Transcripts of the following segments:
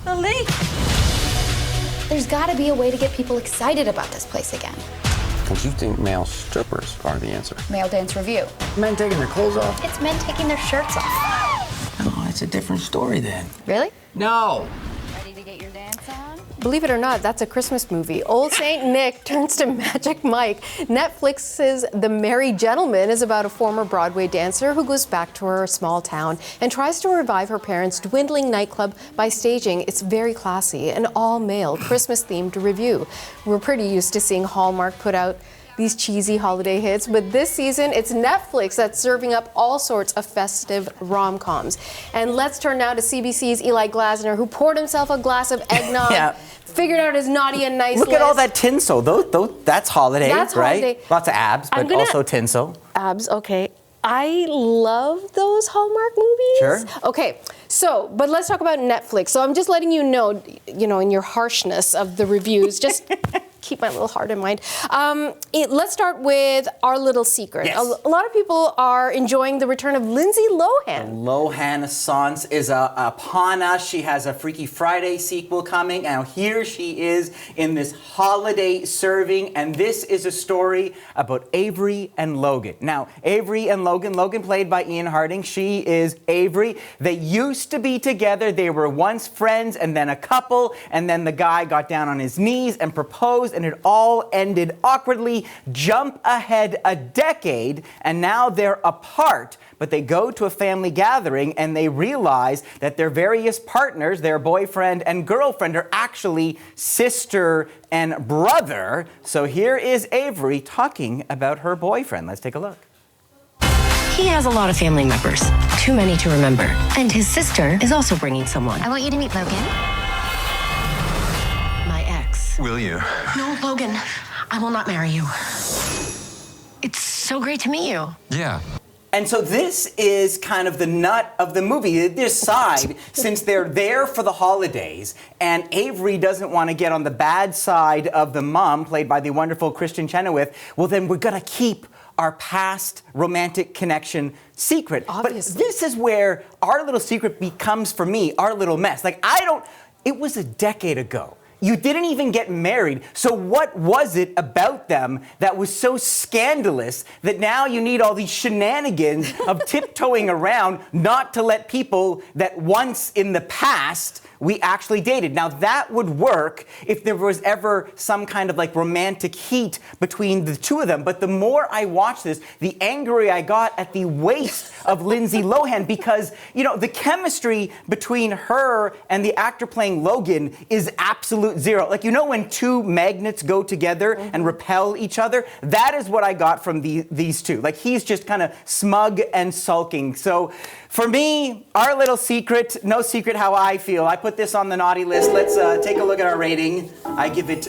The lake. There's got to be a way to get people excited about this place again. Don't you think male strippers are the answer? Male dance review. Men taking their clothes off? It's men taking their shirts off. Oh, it's a different story then. Really? No. Ready to get your dance on? Believe it or not, that's a Christmas movie. Old Saint Nick turns to Magic Mike. Netflix's The Merry Gentleman is about a former Broadway dancer who goes back to her small town and tries to revive her parents' dwindling nightclub by staging its very classy and all-male Christmas-themed revue. We're pretty used to seeing Hallmark put out these cheesy holiday hits, but this season it's Netflix that's serving up all sorts of festive rom-coms. And let's turn now to CBC's Eli Glasner, who poured himself a glass of eggnog, figured out his naughty and nice Look list. at all that tinsel. That's holiday, That's right? holiday. Lots of abs, but also tinsel. Abs, okay. I love those Hallmark movies. Sure. Okay, so, but let's talk about Netflix. So I'm just letting you know, in your harshness of the reviews, just keep my little heart in mind. Let's start with Our Little Secret. Yes. A lot of people are enjoying the return of Lindsay Lohan. Lohan-assance is upon us. She has a Freaky Friday sequel coming. Now here she is in this holiday serving, and this is a story about Avery and Logan. Now, Avery and Logan played by Ian Harding. She is Avery. They used to be together. They were once friends and then a couple, and then the guy got down on his knees and proposed, and it all ended awkwardly. Jump ahead a decade, and now they're apart. But they go to a family gathering and they realize that their various partners, their boyfriend and girlfriend, are actually sister and brother. So here is Avery talking about her boyfriend. Let's take a look. He has a lot of family members, too many to remember. And his sister is also bringing someone. I want you to meet Logan. My ex. Will you? No, Logan, I will not marry you. It's so great to meet you. Yeah. And so this is kind of the nut of the movie. They decide, since they're there for the holidays, and Avery doesn't want to get on the bad side of the mom, played by the wonderful Kristen Chenoweth, well, then we're going to keep our past romantic connection secret. Obviously. But this is where Our Little Secret becomes, for me, our little mess. It was a decade ago. You didn't even get married. So what was it about them that was so scandalous that now you need all these shenanigans of tiptoeing around not to let people that once in the past we actually dated? Now that would work if there was ever some kind of romantic heat between the two of them. But the more I watched this, the angrier I got at the waste of Lindsay Lohan, because, the chemistry between her and the actor playing Logan is absolute zero. When two magnets go together and repel each other, that is what I got from these two. He's just kind of smug and sulking. So for me, Our Little Secret, no secret how I feel. I put this on the naughty list. Let's take a look at our rating. I give it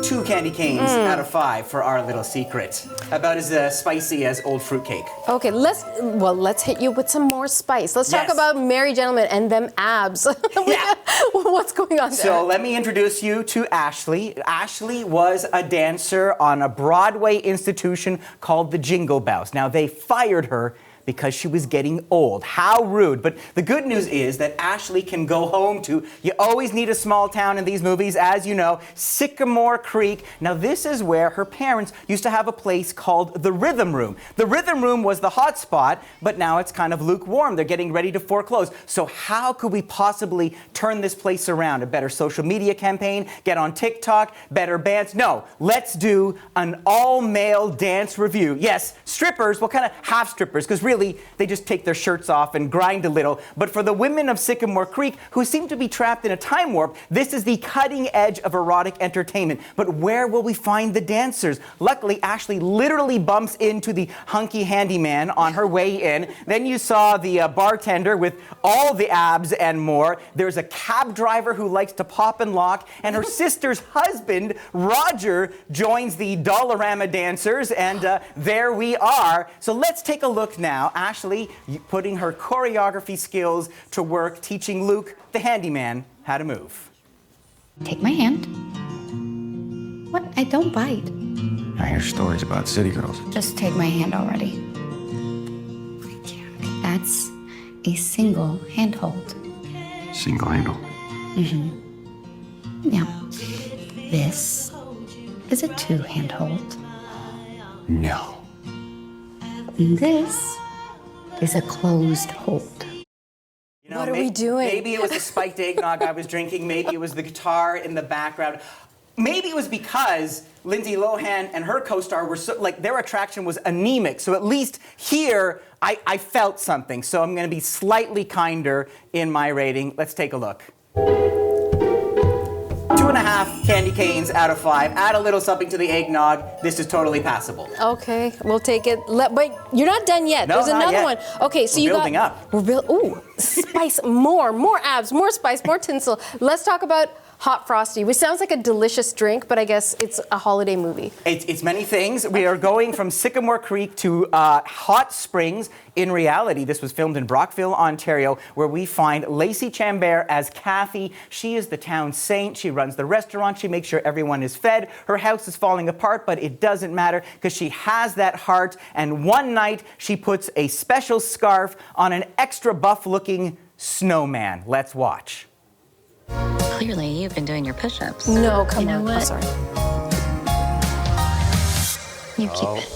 2 candy canes out of 5 for Our Little Secret. About as spicy as old fruitcake. Okay, let's hit you with some more spice. Let's talk about Merry Gentleman and them abs. Yeah. What's going on there? So let me introduce you to Ashley. Ashley was a dancer on a Broadway institution called the Jingle Bells. Now, they fired her because she was getting old. How rude. But the good news is that Ashley can go home to, you always need a small town in these movies, as you know, Sycamore Creek. Now this is where her parents used to have a place called the Rhythm Room. The Rhythm Room was the hot spot, but now it's kind of lukewarm. They're getting ready to foreclose. So how could we possibly turn this place around? A better social media campaign, get on TikTok, better bands? No, let's do an all-male dance review. Yes, strippers, well, kind of half strippers, because really they just take their shirts off and grind a little. But for the women of Sycamore Creek, who seem to be trapped in a time warp, this is the cutting edge of erotic entertainment. But where will we find the dancers? Luckily, Ashley literally bumps into the hunky handyman on her way in. Then you saw the bartender with all the abs and more. There's a cab driver who likes to pop and lock, and her sister's husband, Roger, joins the Dollarama dancers, and there we are. So let's take a look now. Ashley putting her choreography skills to work, teaching Luke, the handyman, how to move. Take my hand. What? I don't bite. I hear stories about city girls. Just take my hand already. That's a single handhold. Single handle. Now, this is a two-hand hold. No. And this is a closed hold. You know, What are we doing? Maybe it was the spiked eggnog I was drinking. Maybe it was the guitar in the background. Maybe it was because Lindsay Lohan and her co-star were so, like, their attraction was anemic. So at least here, I felt something. So I'm going to be slightly kinder in my rating. Let's take a look. 2.5 candy canes out of 5. Add a little something to the eggnog. This is totally passable. Okay, we'll take it. But you're not done yet. No, There's not another yet. one. Okay, so We're you building got. up. Ooh, spice, more abs, more spice, more tinsel. Let's talk about Hot Frosty, which sounds like a delicious drink, but I guess it's a holiday movie. It's many things. We are going from Sycamore Creek to Hot Springs. In reality, this was filmed in Brockville, Ontario, where we find Lacey Chambert as Kathy. She is the town saint. She runs the restaurant. She makes sure everyone is fed. Her house is falling apart, but it doesn't matter because she has that heart. And one night, she puts a special scarf on an extra buff-looking snowman. Let's watch. Clearly, you've been doing your push-ups. No, come You know on. what? I'm sorry. You keep it.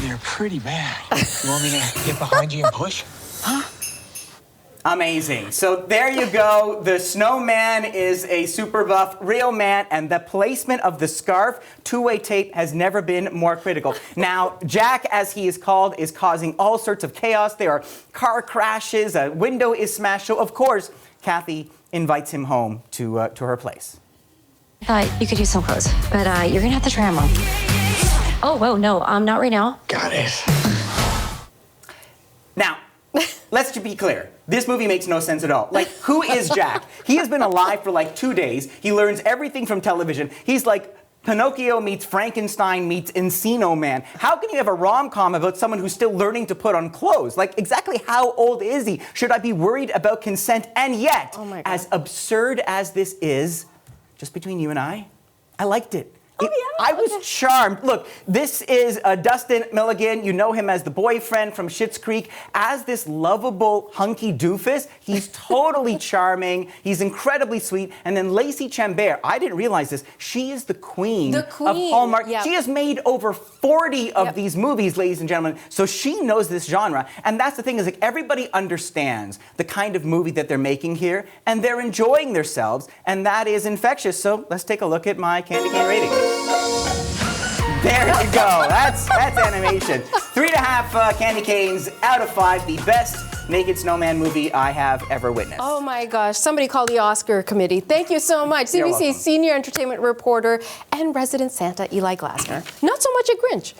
They're pretty bad. You want me to get behind you and push? Amazing. So there you go. The snowman is a super buff real man, and the placement of the scarf, two-way tape, has never been more critical. Now, Jack, as he is called, is causing all sorts of chaos. There are car crashes, a window is smashed. So, of course, Kathy invites him home to her place. I thought you could use some clothes, but you're gonna have to try them on. Oh, whoa, no, not right now. Got it. Now, let's be clear. This movie makes no sense at all. Like, who is Jack? He has been alive for like 2 days. He learns everything from television. He's like Pinocchio meets Frankenstein meets Encino Man. How can you have a rom-com about someone who's still learning to put on clothes? Like, exactly how old is he? Should I be worried about consent? And yet, Oh my God. as absurd as this is, just between you and I liked it. Oh, yeah? I was charmed. Look, this is Dustin Milligan. You know him as the boyfriend from Schitt's Creek. As this lovable, hunky doofus, he's totally charming. He's incredibly sweet. And then Lacey Chambert, I didn't realize this. She is the queen, of Hallmark. Yep. She has made over 40 of Yep. these movies, ladies and gentlemen. So she knows this genre. And that's the thing, is like everybody understands the kind of movie that they're making here, and they're enjoying themselves, and that is infectious. So let's take a look at my candy cane rating. There you go. That's animation. 3.5 candy canes out of 5. The best naked snowman movie I have ever witnessed. Oh my gosh, somebody call the Oscar committee. Thank you so much. You're CBC welcome. senior entertainment reporter and resident Santa Eli Glasner. Not so much a Grinch.